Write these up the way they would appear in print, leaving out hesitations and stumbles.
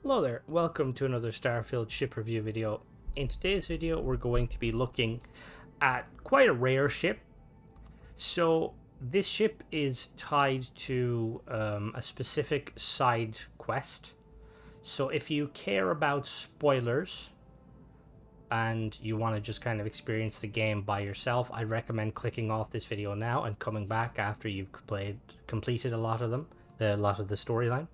Hello there, welcome to another Starfield ship review video. In today's video we're going to be looking at quite a rare ship. So this ship is tied to a specific side quest. So if you care about spoilers and you want to just kind of experience the game by yourself, I recommend clicking off this video now and coming back after you've completed a lot of the storyline.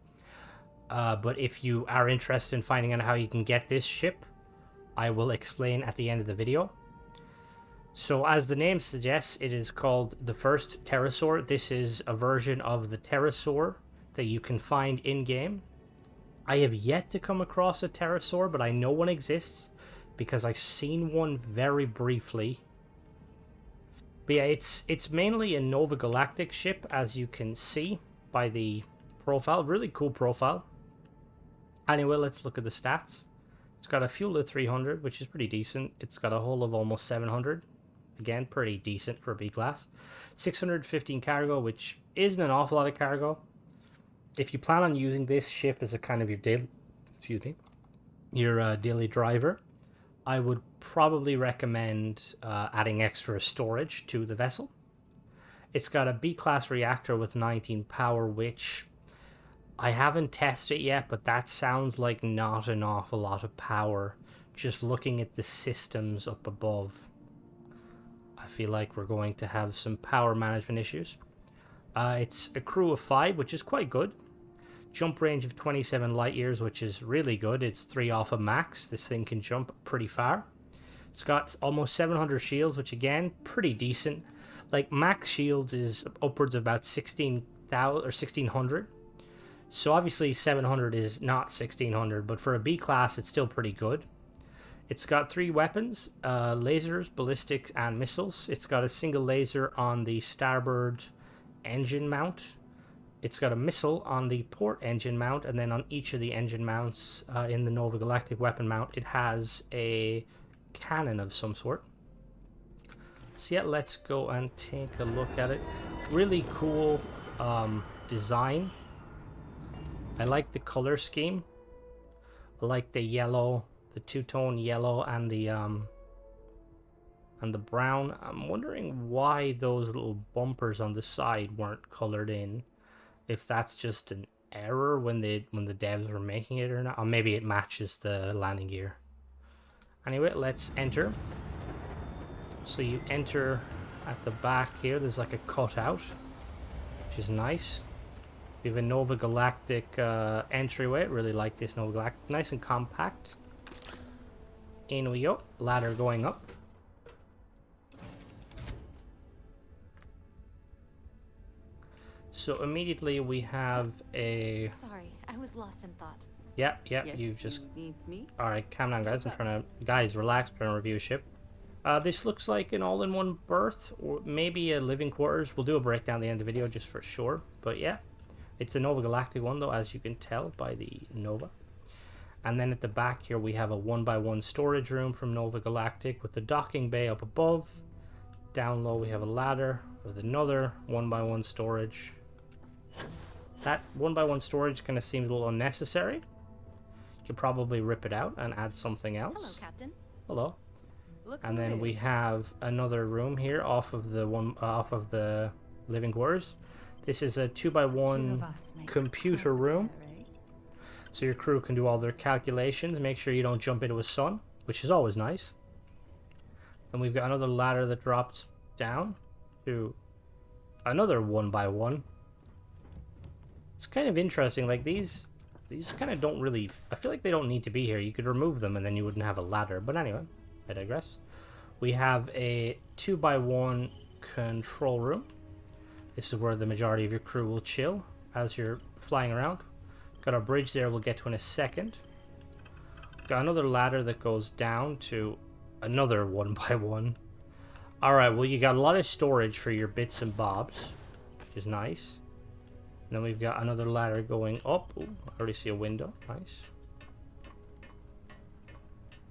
But if you are interested in finding out how you can get this ship, I will explain at the end of the video. So as the name suggests, it is called the first Pterosaur. This is a version of the Pterosaur that you can find in-game. I have yet to come across a Pterosaur, but I know one exists because I've seen one very briefly. But yeah, it's mainly a Nova Galactic ship, as you can see by the profile. Really cool profile. Anyway, let's look at the stats. It's got a fuel of 300, which is pretty decent. It's got a hull of almost 700. Again, pretty decent for a B-class. 615 cargo, which isn't an awful lot of cargo. If you plan on using this ship as a kind of your daily, daily driver, I would probably recommend adding extra storage to the vessel. It's got a B-class reactor with 19 power, which I haven't tested it yet, but that sounds like not an awful lot of power. Just looking at the systems up above, I feel like we're going to have some power management issues. It's a crew of 5, which is quite good. Jump range of 27 light years, which is really good. It's 3 off of max. This thing can jump pretty far. It's got almost 700 shields, which again, pretty decent. Like max shields is upwards of about 16,000 or 1,600. So obviously 700 is not 1,600, but for a B class, it's still pretty good. It's got 3 weapons, lasers, ballistics, and missiles. It's got a single laser on the starboard engine mount. It's got a missile on the port engine mount, and then on each of the engine mounts in the Nova Galactic weapon mount, it has a cannon of some sort. So yeah, let's go and take a look at it. Really cool design. I like the color scheme. I like the yellow, the two-tone yellow, and the brown. I'm wondering why those little bumpers on the side weren't colored in. If that's just an error when the devs were making it or not, or maybe it matches the landing gear. Anyway, let's enter. So you enter at the back here. There's like a cutout, which is nice. We have a Nova Galactic entryway. Really like this Nova Galactic. Nice and compact. In we go. Ladder going up. So immediately we have a... Sorry, I was lost in thought. Yeah, yes, you need me? Alright, calm down, guys. I'm trying to... Guys, relax. I'm trying to review a ship. This looks like an all-in-one berth, or maybe a living quarters. We'll do a breakdown at the end of the video just for sure. But yeah. It's a Nova Galactic one, though, as you can tell by the Nova. And then at the back here, we have a 1x1 storage room from Nova Galactic with the docking bay up above. Down low, we have a ladder with another 1x1 storage. That 1x1 storage kind of seems a little unnecessary. You could probably rip it out and add something else. Hello, Captain. Hello. Look And then we have another room here off of the living quarters. This is a 2x1 computer room, so your crew can do all their calculations. Make sure you don't jump into a sun, which is always nice. And we've got another ladder that drops down to another 1x1. It's kind of interesting, like these kind of don't really, I feel like they don't need to be here. You could remove them and then you wouldn't have a ladder, but anyway, I digress. We have a 2x1 control room. This is where the majority of your crew will chill as you're flying around. Got a bridge there we'll get to in a second. Got another ladder that goes down to another 1x1. Alright, well you got a lot of storage for your bits and bobs, which is nice. And then we've got another ladder going up. Ooh, I already see a window. Nice.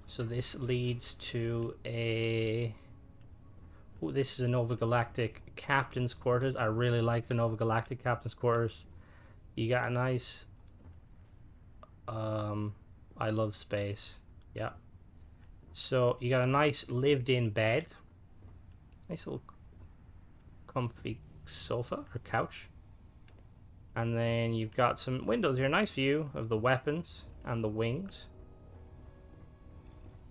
So this leads to a... Ooh, this is a Nova Galactic Captain's Quarters. I really like the Nova Galactic Captain's Quarters. You got a nice I love space. Yeah. So you got a nice lived-in bed. Nice little comfy sofa or couch. And then you've got some windows here. Nice view of the weapons and the wings.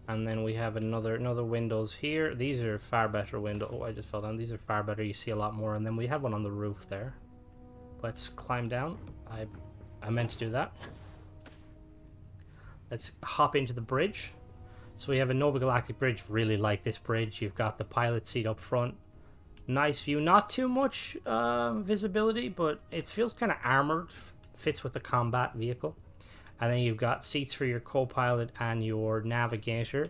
And then we have another windows here. These are far better windows. Oh, I just fell down. These are far better. You see a lot more. And then we have one on the roof there. Let's climb down. I meant to do that. Let's hop into the bridge. So we have a Nova Galactic bridge. Really like this bridge. You've got the pilot seat up front. Nice view. Not too much visibility, but it feels kind of armored. Fits with the combat vehicle. And then you've got seats for your co-pilot and your navigator.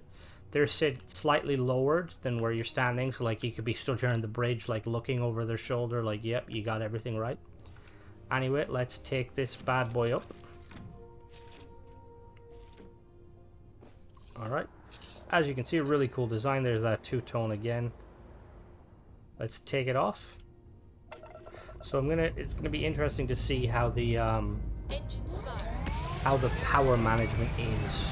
They're slightly lowered than where you're standing. So like you could be stood here on the bridge, like looking over their shoulder, like, yep, you got everything right. Anyway, let's take this bad boy up. Alright. As you can see, a really cool design. There's that two-tone again. Let's take it off. So it's gonna be interesting to see how the power management is.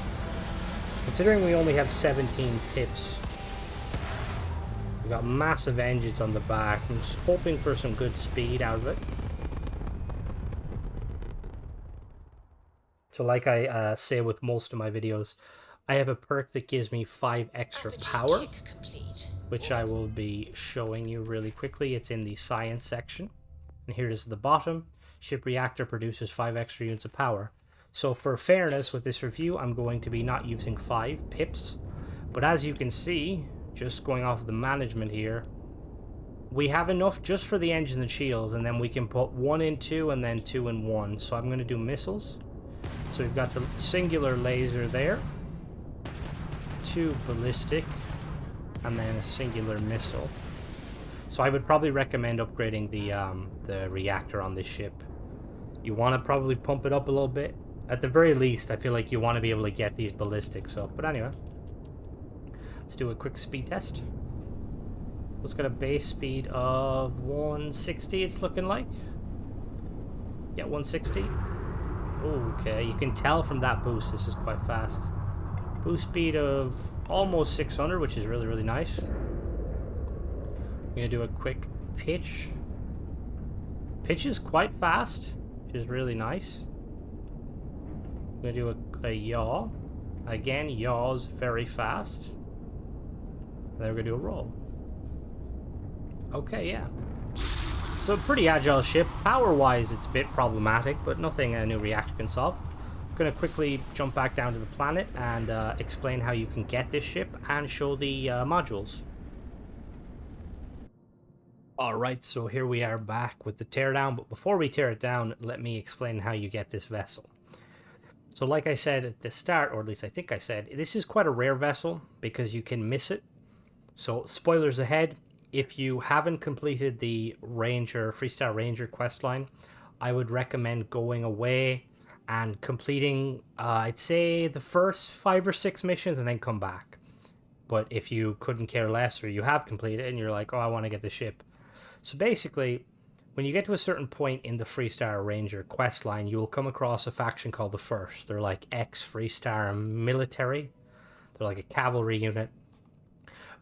Considering we only have 17 pips. We've got massive engines on the back. I'm just hoping for some good speed out of it. So like I say with most of my videos, I have a perk that gives me 5 extra power, which I will be showing you really quickly. It's in the science section. And here is the bottom. Ship reactor produces 5 extra units of power. So for fairness with this review, I'm going to be not using 5 pips. But as you can see, just going off the management here, we have enough just for the engines and shields, and then we can put 1 in 2 and then 2 in 1. So I'm going to do missiles. So we've got the singular laser there, 2 ballistic, and then a singular missile. So I would probably recommend upgrading the reactor on this ship. You want to probably pump it up a little bit. At the very least, I feel like you want to be able to get these ballistics up. But anyway, let's do a quick speed test. It's got a base speed of 160, it's looking like. Yeah, 160. Okay, you can tell from that boost this is quite fast. Boost speed of almost 600, which is really, really nice. I'm going to do a quick pitch. Pitch is quite fast, which is really nice. I'm going to do a yaw. Again, yaw is very fast. And then we're going to do a roll. Okay, yeah. So a pretty agile ship. Power-wise, it's a bit problematic, but nothing a new reactor can solve. I'm going to quickly jump back down to the planet and explain how you can get this ship and show the modules. Alright, so here we are back with the teardown, but before we tear it down, let me explain how you get this vessel. So like I said at the start, or at least I think I said, this is quite a rare vessel because you can miss it. So spoilers ahead, if you haven't completed the Freestar Ranger questline, I would recommend going away and completing, I'd say, the first 5 or 6 missions and then come back. But if you couldn't care less or you have completed it and you're like, oh, I want to get the ship. So basically, when you get to a certain point in the Freestar Ranger questline, you will come across a faction called the First. They're like ex-Freestar military. They're like a cavalry unit.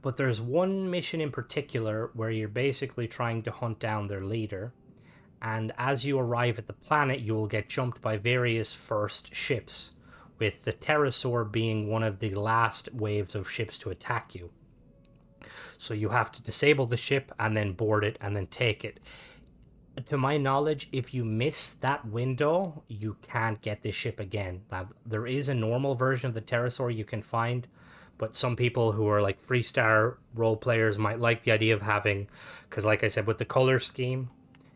But there's one mission in particular where you're basically trying to hunt down their leader. And as you arrive at the planet, you will get jumped by various First ships, with the Pterosaur being one of the last waves of ships to attack you. So you have to disable the ship and then board it and then take it. To my knowledge, if you miss that window, you can't get this ship again. Now, there is a normal version of the Pterosaur you can find, but some people who are like Freestar role players might like the idea of having, because like I said, with the color scheme,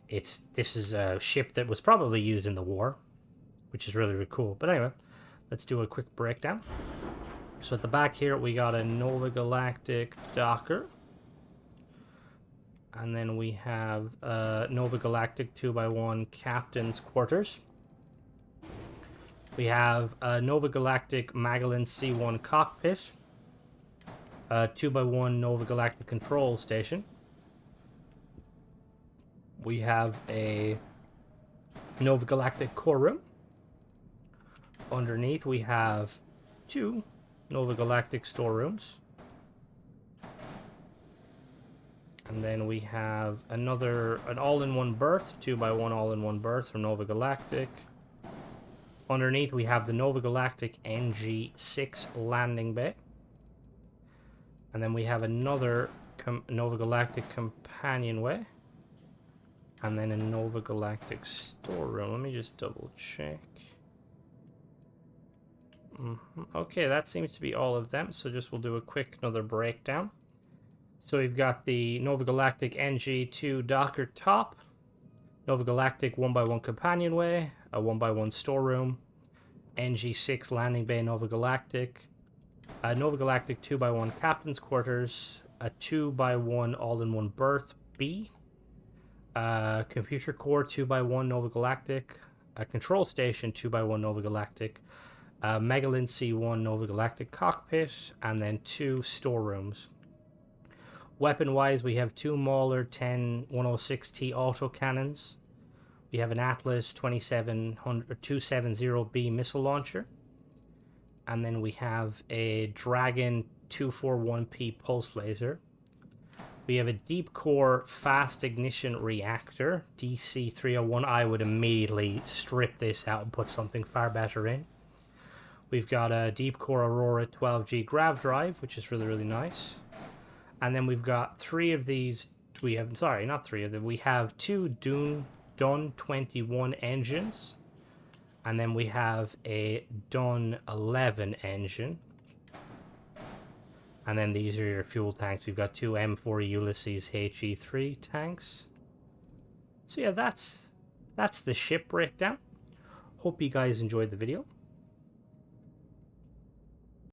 this is a ship that was probably used in the war, which is really, really cool. But anyway, let's do a quick breakdown. So at the back here, we got a Nova Galactic Docker. And then we have Nova Galactic 2x1 Captain's Quarters. We have Nova Galactic Magellan C1 Cockpit. 2x1 Nova Galactic Control Station. We have a Nova Galactic Core Room. Underneath we have 2 Nova Galactic storerooms. And then we have an all-in-one berth, 2x1 all-in-one berth from Nova Galactic. Underneath we have the Nova Galactic NG6 landing bay. And then we have another Nova Galactic companionway. And then a Nova Galactic storeroom. Let me just double check. Okay, that seems to be all of them. So we'll do a quick another breakdown. So we've got the Nova Galactic NG2 Docker top, Nova Galactic 1x1 companionway, a 1x1 storeroom, NG6 landing bay Nova Galactic, a Nova Galactic 2x1 captain's quarters, a 2x1 all-in-one berth B, a computer core 2x1 Nova Galactic, a control station 2x1 Nova Galactic, a Megalyn C1 Nova Galactic cockpit, and then 2 storerooms. Weapon-wise, we have 2 Mauler 10-106T autocannons. We have an Atlas 270B missile launcher. And then we have a Dragon 241P pulse laser. We have a deep core fast ignition reactor, DC-301. I would immediately strip this out and put something far better in. We've got a deep core Aurora 12G grav drive, which is really, really nice. And then we've got 3 of these. We have 2 Dun 21 engines. And then we have a Dun 11 engine. And then these are your fuel tanks. We've got 2 M4 Ulysses HE3 tanks. So yeah, that's the ship breakdown. Hope you guys enjoyed the video.